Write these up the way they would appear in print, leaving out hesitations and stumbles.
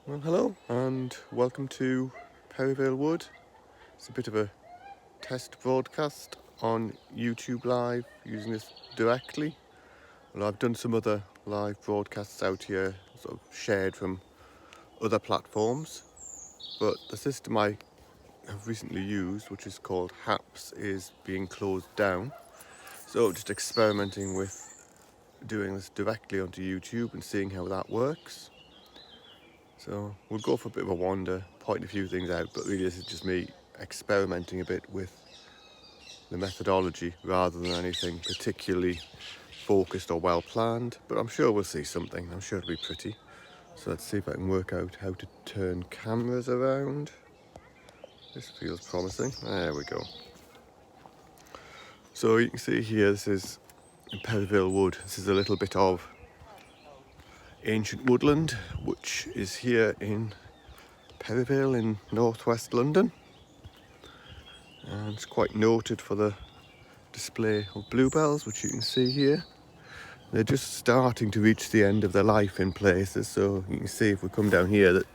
Well, hello and welcome to Perivale Wood. It's a bit of a test broadcast on YouTube Live using this directly. Well, I've done some other live broadcasts out here, sort of shared from other platforms, but the system I have recently used, which is called HAPS, is being closed down. So just experimenting with doing this directly onto YouTube and seeing how that works. So we'll go for a bit of a wander, point a few things out, but really this is just me experimenting a bit with the methodology rather than anything particularly focused or well planned. But I'm sure we'll see something. I'm sure it'll be pretty. So let's see if I can work out how to turn cameras around. This feels promising. There we go. So you can see here, this is Perivale Wood. This is a little bit of ancient woodland, which is here in Perivale in northwest London, and it's quite noted for the display of bluebells, which you can see here. They're just starting to reach the end of their life in places, so you can see if we come down here that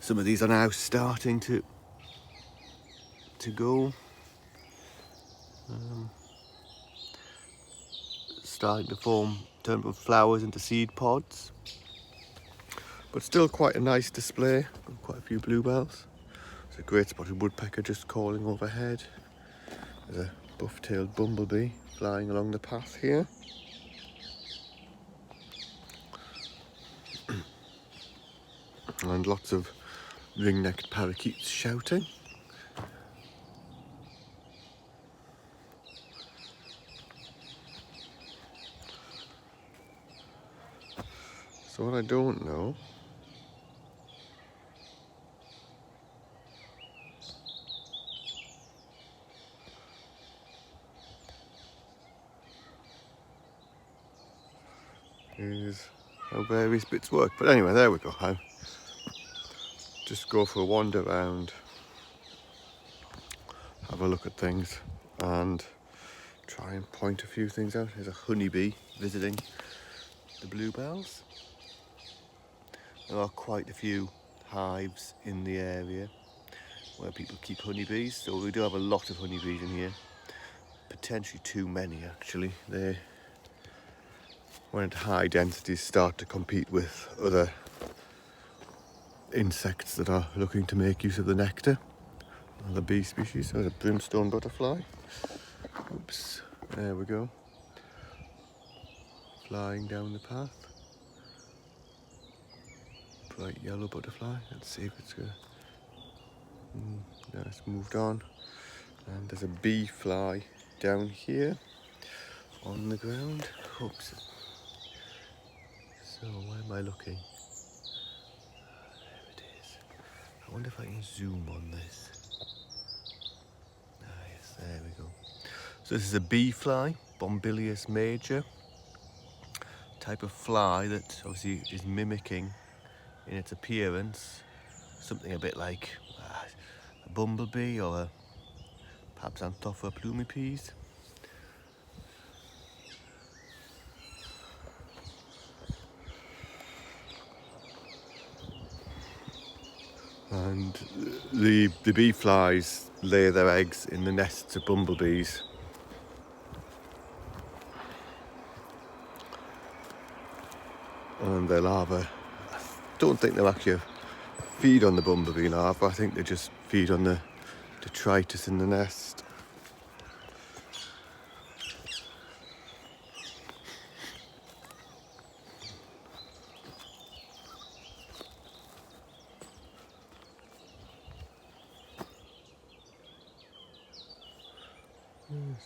some of these are now starting to go, starting to turn from flowers into seed pods, but still quite a nice display. Quite a few bluebells. There's a great spotted woodpecker just calling overhead. There's a buff-tailed bumblebee flying along the path here. And lots of ring-necked parakeets shouting. So what I don't know is how various bits work. But anyway, there we go. I'll just go for a wander around, have a look at things, and try and point a few things out. There's a honeybee visiting the bluebells. There are quite a few hives in the area where people keep honeybees, so we do have a lot of honeybees in here. Potentially too many, actually. They, when at high densities, start to compete with other insects that are looking to make use of the nectar. Other bee species. There's a brimstone butterfly. Oops, there we go. Flying down the path. Bright yellow butterfly. Let's see if it's going to... No, it's moved on. And there's a bee fly down here on the ground. Oops. So where am I looking? There it is. I wonder if I can zoom on this. Ah yes, there we go. So this is a bee fly, Bombilius major. Type of fly that obviously is mimicking in its appearance something a bit like a bumblebee or a Pabxanthophora plumipes. And the bee flies lay their eggs in the nests of bumblebees. And their larvae, I don't think they'll actually feed on the bumblebee larvae. I think they just feed on the detritus in the nest.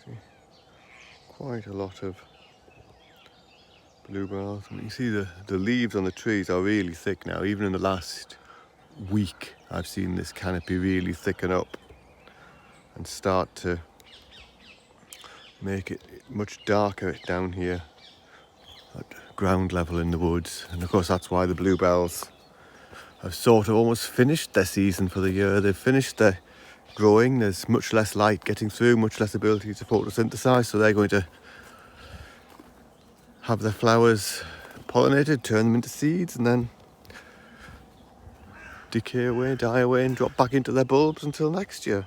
See, quite a lot of bluebells. You can see the leaves on the trees are really thick now. Even in the last week, I've seen this canopy really thicken up and start to make it much darker down here at ground level in the woods. And of course that's why the bluebells have sort of almost finished their season for the year. They've finished their growing. There's much less light getting through, much less ability to photosynthesize, so they're going to have their flowers pollinated, turn them into seeds, and then decay away, die away and drop back into their bulbs until next year.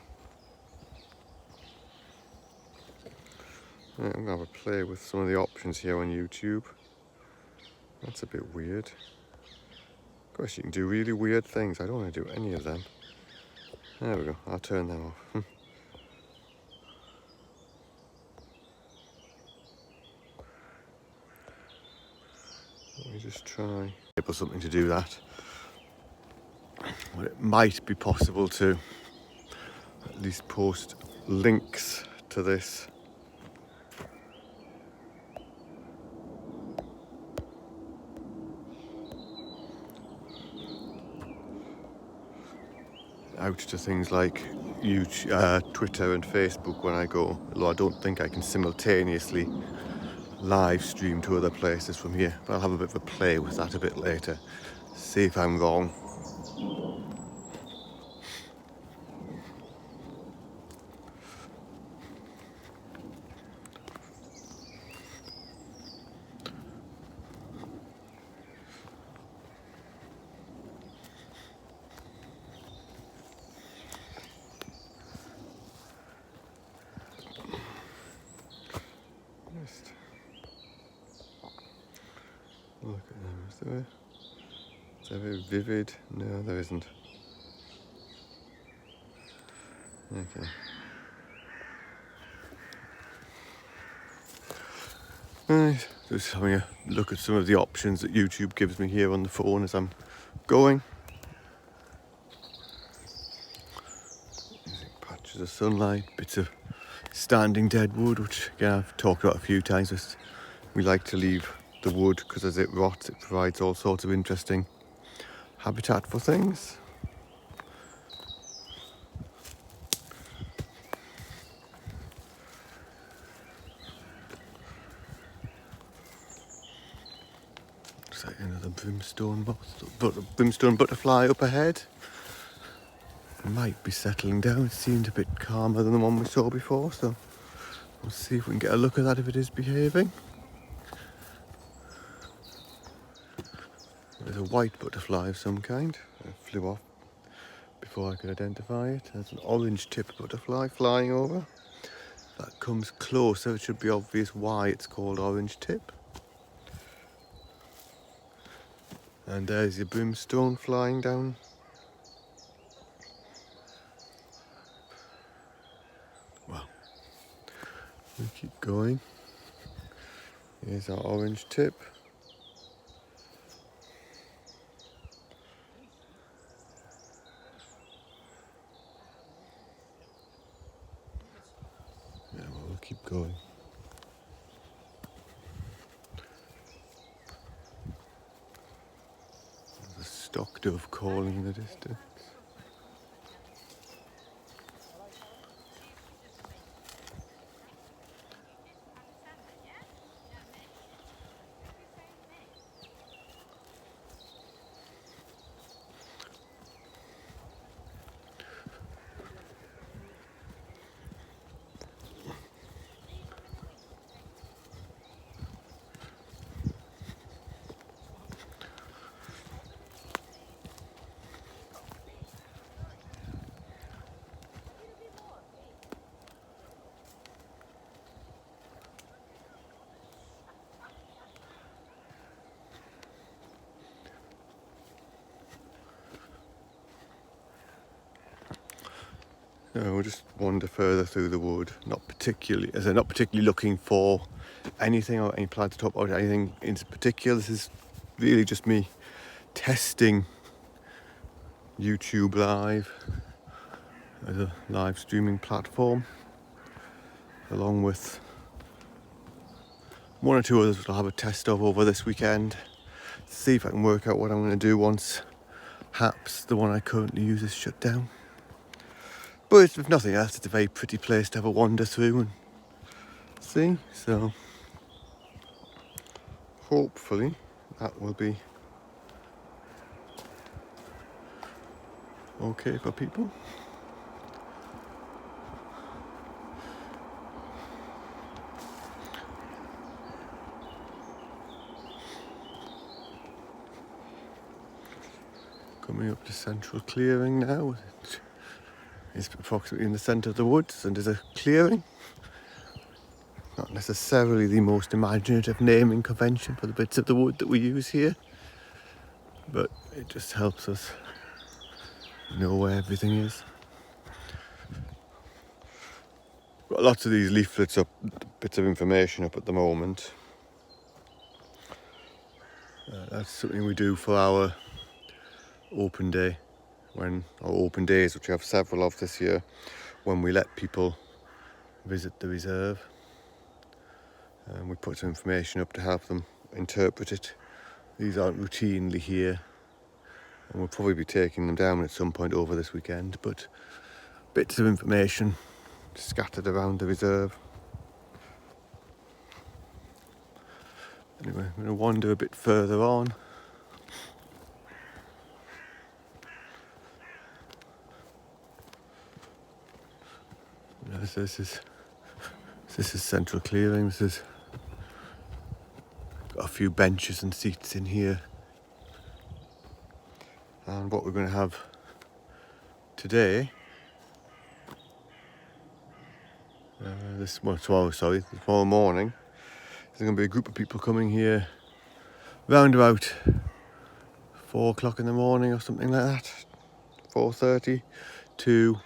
Right, I'm going to have a play with some of the options here on YouTube. That's a bit weird. Of course, you can do really weird things. I don't want to do any of them. There we go. I'll turn them off. Let me just try. Able something to do that. Well, it might be possible to at least post links to this. Out to things like YouTube, Twitter and Facebook when I go, although I don't think I can simultaneously live stream to other places from here, but I'll have a bit of a play with that a bit later, see if I'm wrong. Look at them. Is there very vivid? No, there isn't. Okay. Right, just having a look at some of the options that YouTube gives me here on the phone as I'm going. Using patches of sunlight, bits of standing dead wood, which again I've talked about a few times. We like to leave the wood because as it rots, it provides all sorts of interesting habitat for things. Looks like another brimstone butterfly up ahead. It might be settling down. It seemed a bit calmer than the one we saw before, so we'll see if we can get a look at that if it is behaving. There's a white butterfly of some kind. It flew off before I could identify it. There's an orange tip butterfly flying over. If that comes closer, it should be obvious why it's called orange tip. And there's your brimstone flying down. Well, we keep going. Here's our orange tip. Yeah, well, we'll keep going. There's a stock dove calling in the distance. We'll just wander further through the wood, not particularly looking for anything or any plants to talk about anything in particular. This is really just me testing YouTube Live as a live streaming platform, along with one or two others which I'll have a test of over this weekend. See if I can work out what I'm going to do once perhaps the one I currently use is shut down. But if nothing else, it's a very pretty place to have a wander through and see. So hopefully that will be okay for people. Coming up to Central Clearing now. It's approximately in the centre of the woods and there's a clearing. Not necessarily the most imaginative naming convention for the bits of the wood that we use here, but it just helps us know where everything is. Got lots of these leaflets up, bits of information up at the moment. That's something we do for our open day, our open days, which we have several of this year, when we let people visit the reserve. And we put some information up to help them interpret it. These aren't routinely here, and we'll probably be taking them down at some point over this weekend, but bits of information scattered around the reserve. Anyway, I'm going to wander a bit further on. This is Central Clearing. This is got a few benches and seats in here. And what we're going to have today, tomorrow morning, there's going to be a group of people coming here round about 4 o'clock in the morning or something like that, 4:30, to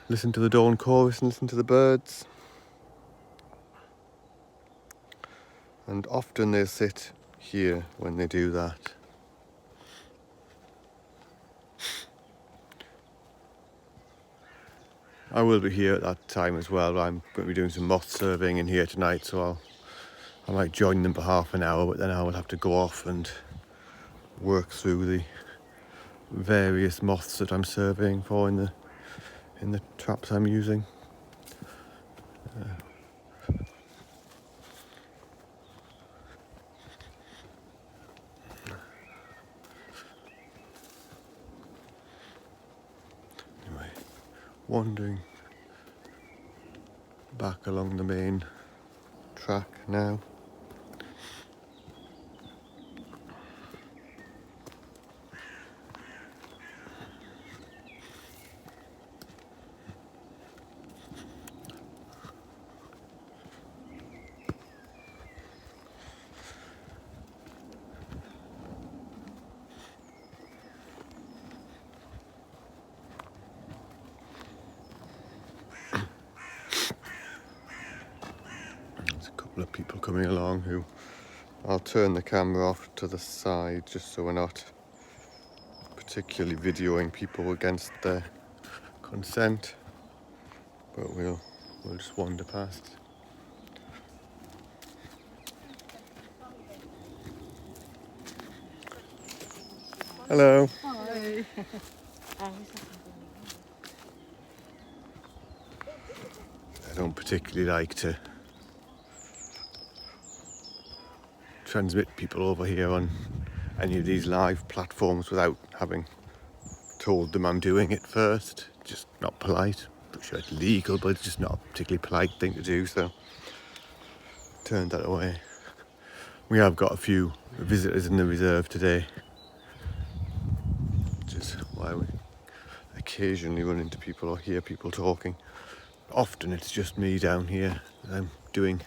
listen to the dawn chorus and listen to the birds. And often they sit here when they do that. I will be here at that time as well. I'm going to be doing some moth surveying in here tonight, so I might join them for half an hour, but then I will have to go off and work through the various moths that I'm surveying for in the traps I'm using. Anyway, wandering back along the main track now. Of people coming along who I'll turn the camera off to the side just so we're not particularly videoing people against their consent, but we'll just wander past. Hello. Hi. I don't particularly like to transmit people over here on any of these live platforms without having told them I'm doing it first. Just not polite. I'm sure it's legal, but it's just not a particularly polite thing to do, so turned that away. We have got a few visitors in the reserve today, which is why we occasionally run into people or hear people talking. Often it's just me down here. I'm doing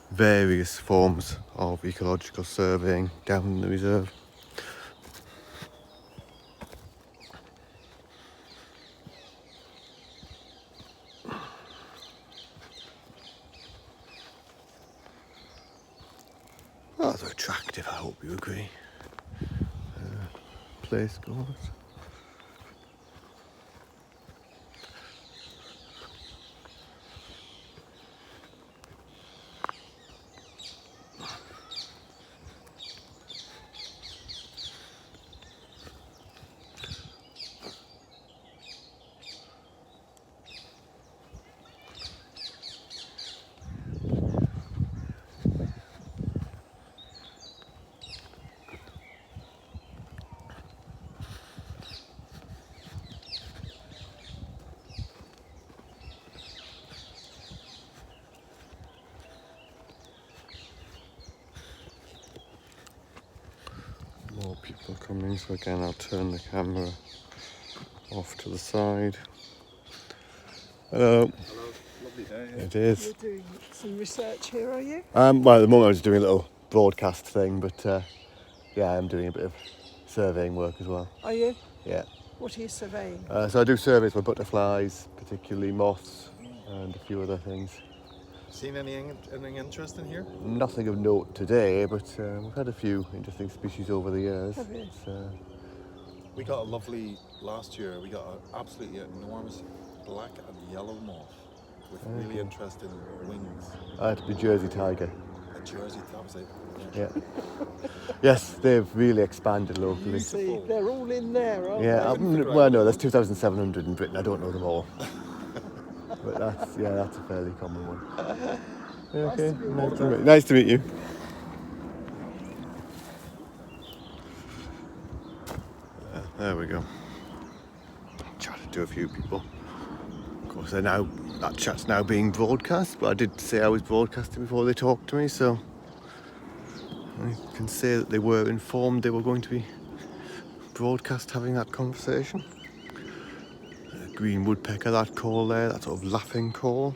various forms of ecological surveying down in the reserve. Rather attractive, I hope you agree. Place goes. More people coming, so again I'll turn the camera off to the side. Hello. Hello, lovely day. It is. You're doing some research here, are you? Well, at the moment I was doing a little broadcast thing, but yeah, I'm doing a bit of surveying work as well. Are you? Yeah. What are you surveying? So I do surveys for butterflies, particularly moths, and a few other things. Seen anything interesting here? Nothing of note today, but we've had a few interesting species over the years. Have you? We got a lovely, last year we got an absolutely enormous black and yellow moth with really interesting wings. That'd be Jersey tiger. A Jersey, that was it. Yeah. Yes, they've really expanded locally. You see, they're all in there, aren't Yeah, they? well, no, there's 2,700 in Britain. I don't know them all, but that's a fairly common one. Okay, nice to meet you. There we go. Chatted to a few people. Of course, that chat's now being broadcast, but I did say I was broadcasting before they talked to me, so I can say that they were informed they were going to be broadcast having that conversation. Green woodpecker, that call there, that sort of laughing call.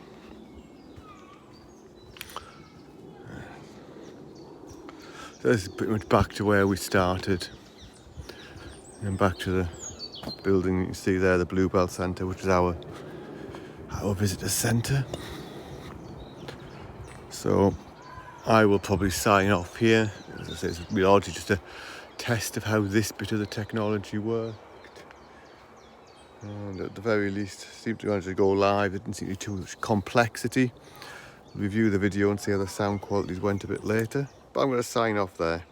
So this is pretty much back to where we started, and back to the building you can see there, the Bluebell Centre, which is our visitor centre. So I will probably sign off here. As I say, it's largely just a test of how this bit of the technology worked. And at the very least, seemed to manage to go live. There didn't seem to be too much complexity. Review the video and see how the sound qualities went a bit later. But I'm going to sign off there.